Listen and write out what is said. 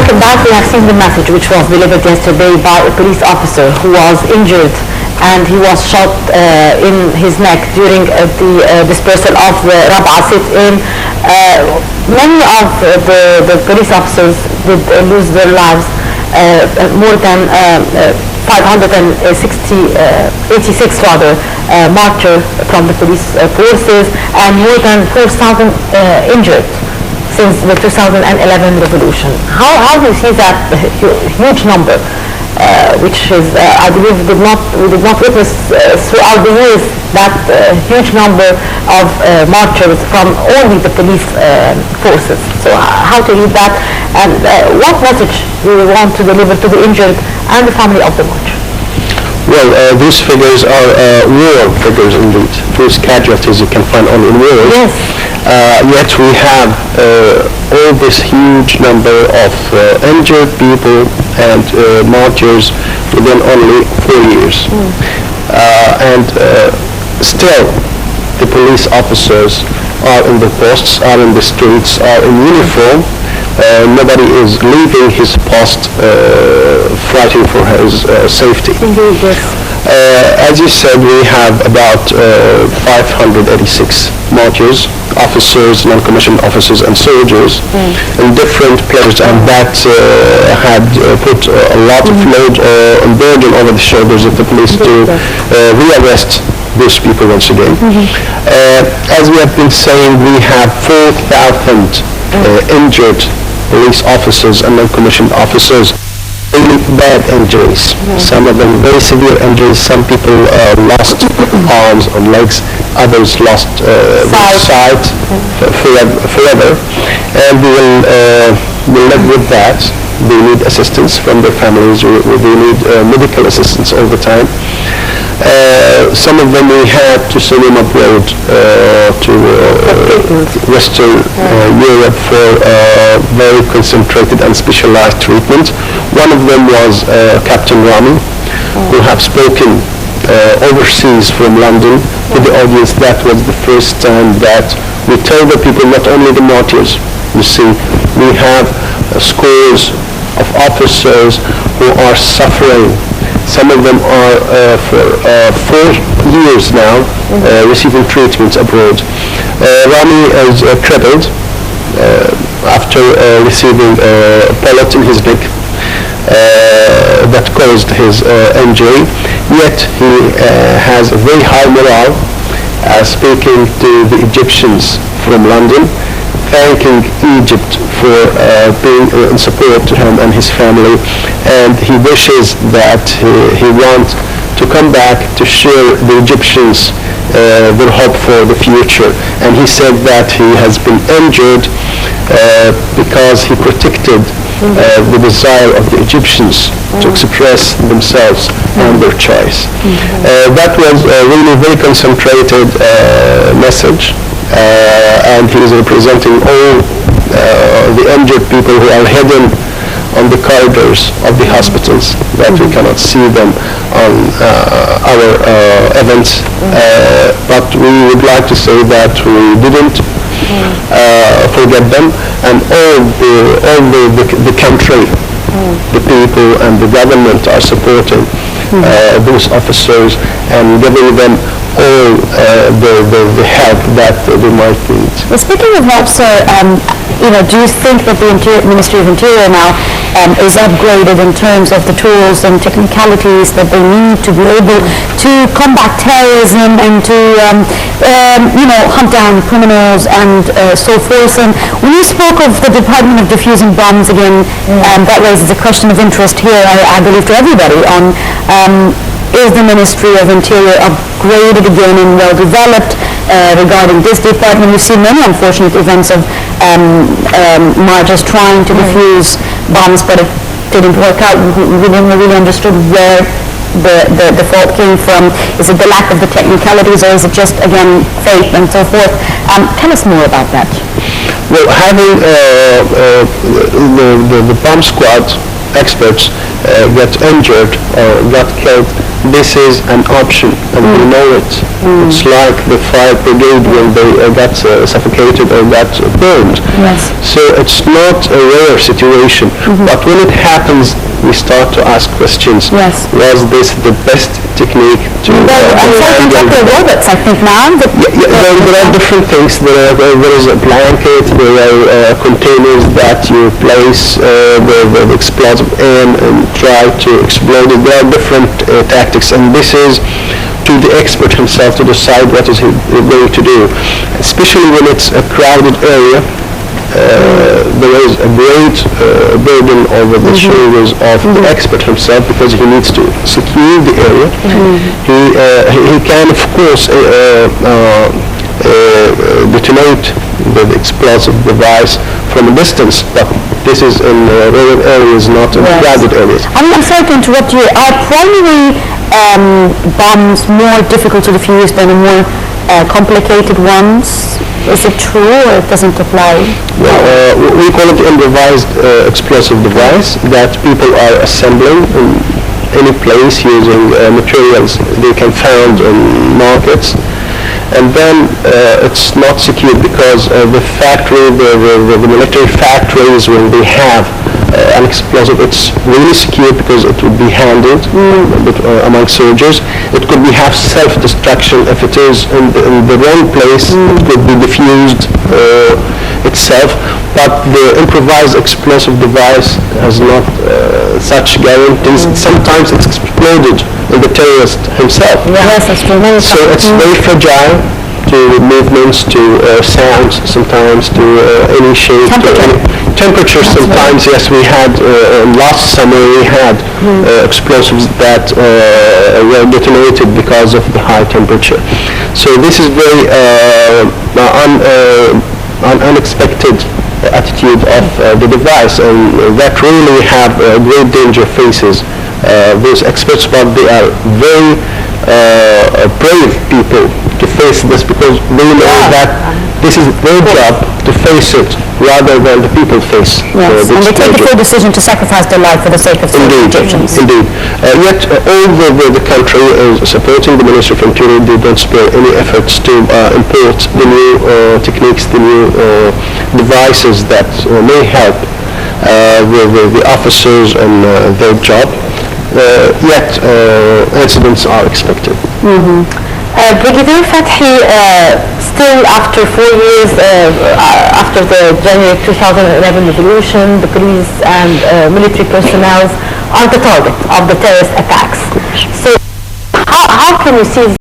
Welcome back. We have seen the message which was delivered yesterday by a police officer who was injured and he was shot in his neck during the dispersal of the Rab'a sit-in. Many of the police officers did lose their lives. More than 86 martyrs from the police forces, and more than 4,000 injured since the 2011 revolution. How do you see that huge number, which is, I believe, we did not witness throughout the years that huge number of martyrs from only the police forces? So how to read that, and what message do you want to deliver to the injured and the family of the martyr? Well, these figures are war figures indeed. Those casualties you can find only in war. Yes. Yet we have all this huge number of injured people and martyrs within only 4 years. And still the police officers are in the posts, are in the streets, are in uniform. Nobody is leaving his post fighting for his safety. Indeed, yes. As you said, we have about 586 martyrs, officers, non-commissioned officers and soldiers in different places, and that had put a lot of load and burden over the shoulders of the police to rearrest those people once again. As we have been saying, we have 4,000 injured police officers and non-commissioned officers. Really bad injuries. Some of them very severe injuries. Some people lost arms or legs. Others lost sight forever. And we will live with that. They need assistance from their families. They need medical assistance all the time. Some of them we had to send them abroad to Western Europe for very concentrated and specialized treatment. One of them was Captain Rami, who have spoken overseas from London to the audience. That was the first time that we tell the people, not only the martyrs, you see, we have scores of officers who are suffering. Some of them are for 4 years now receiving treatment abroad. Rami is crippled after receiving a pellet in his neck that caused his injury. Yet he has a very high morale, speaking to the Egyptians from London, thanking Egypt for being in support to him and his family, and he wishes that he wants to come back to share the Egyptians their hope for the future. And he said that he has been injured because he protected the desire of the Egyptians to express themselves and their choice. That was a really very concentrated message. And he is representing all the injured people who are hidden on the corridors of the hospitals, that we cannot see them on our events. But we would like to say that we didn't forget them, and all the country, the people and the government are supporting those officers and giving them all the help that they might need. Well, speaking of help, sir, do you think that the Ministry of Interior now is upgraded in terms of the tools and technicalities that they need to be able to combat terrorism and to, hunt down criminals and so forth? And when you spoke of the Department of Defusing Bombs again, that raises a question of interest here, I believe, to everybody on is the Ministry of Interior upgraded again and well developed regarding this department? We've seen many unfortunate events of martyrs trying to defuse bombs, but it didn't work out. We didn't really understood where the fault came from. Is it the lack of the technicalities, or is it just, again, faith and so forth? Tell us more about that. Well, having the bomb squad experts got injured or got killed this is an option, and we know it. It's like the fire brigade when they got suffocated or got burned. Yes. So it's not a rare situation, but when it happens, we start to ask questions. Yes. Was this the best technique to Uncertain robots, I think now. there are different things. There is a blanket, there are containers that you place the explosive in and try to explode it. There are different tactics, and this is to the expert himself to decide what is he going to do, especially when it's a crowded area. There is a great burden over the shoulders of the expert himself, because he needs to secure the area. He can, of course, detonate the explosive device from a distance, but this is in rural areas, not in crowded areas. I'm sorry to interrupt you. Are primary bombs more difficult to defuse than the more complicated ones? Is it true, or it doesn't apply? Well, we call it improvised explosive device that people are assembling in any place using materials they can find in markets. And then it's not secured because the factory, the military factories, when they have an explosive, it's really secure because it would be handled among soldiers. It could be have self-destruction if it is in the wrong place. It could be diffused itself. But the improvised explosive device has not such guarantees. Sometimes it's exploded in the terrorist himself. Yes, that's true. So it's very fragile to movements, to sounds, sometimes to any shape, temperature sometimes. Yes, we had last summer we had explosives that were detonated because of the high temperature. So this is very unexpected attitude of the device, and that really have great danger faces those experts, but they are very brave people to face this, because they know that this is their job to face it rather than the people face yes. And they take the full decision to sacrifice their life for the sake of the Egyptians. Indeed. Yet all the country is supporting the Ministry of Interior. They don't spare any efforts to import the new techniques, the new devices that may help the officers in their job. Yet incidents are expected. Brigadier Fathy, still after 4 years after the January 2011 revolution, the police and military personnel are the target of the terrorist attacks. So how can you see